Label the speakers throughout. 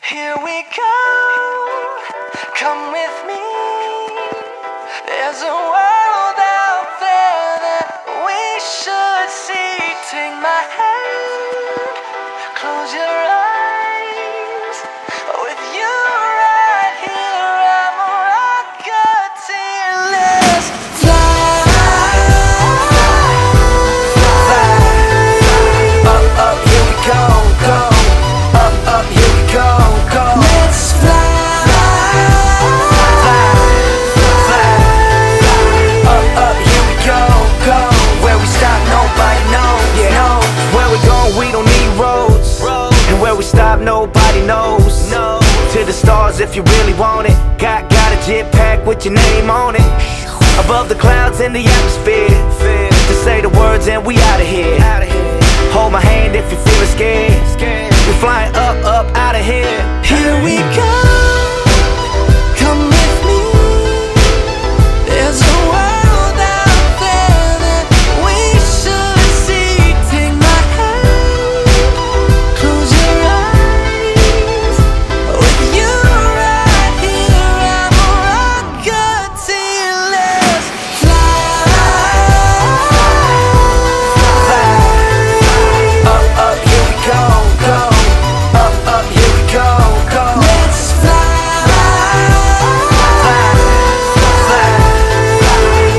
Speaker 1: Here we go, come with me. There's a world out there that we should see. Take my hand, close your eyes. With you right here, I'm a rocketeer. Let's fly, fly. Up, here we go, go. Up, here we go, go. Let's fly, fly, fly. Up, here we go, go. Where we stop, nobody knows, no.
Speaker 2: Where we going, we don't need roads. And where we stop, nobody knows. To the stars if you really want it. Got a jet pack with your name on it. Above the clouds in the atmosphere. To say the words and we out of here. Hold my hand if you're feeling scared. We're flying up, out of here.
Speaker 1: Here we go, come with me. There's a world out there that we should see. Take my hand, close your eyes. With you right here, I'm a rocketeer. Let's fly,
Speaker 2: Up, here we go, go. Up, here we go, go.
Speaker 1: let's fly,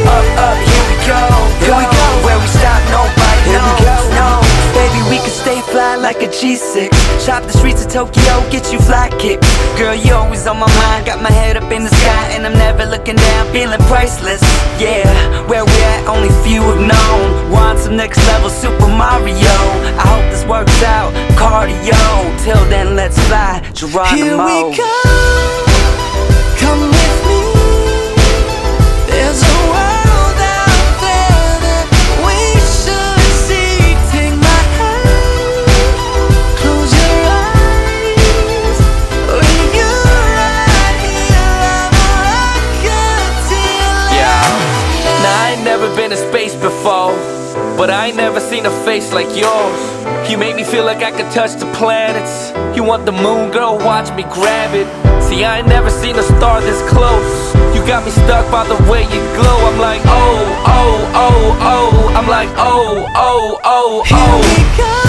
Speaker 2: Up, here we go, go. Where we stop, nobody knows. No.
Speaker 1: Baby, we can stay fly like a G6. Shop the streets of Tokyo, get you fly kicks. Girl, you always on my mind. Got my head up in the sky and I'm never looking down, feeling priceless. Yeah, where we at, only few have known. Want some next level Super Mario. I hope this works out, cardio. Till then, let's fly, Geronimo. Here we go, come with me. There's a world out there that we should see. Take my hand, close your eyes. With you right here, I'm a rocketeer.
Speaker 3: Now I ain't never been to space before, but I ain't never seen a face like yours. You make me feel like I could touch the planets. You want the moon, girl, watch me grab it. See, I ain't never seen a star this close. You got me stuck by the way you glow. I'm like, oh, oh, oh, oh. I'm like, oh, oh, oh, oh.
Speaker 1: Here we go.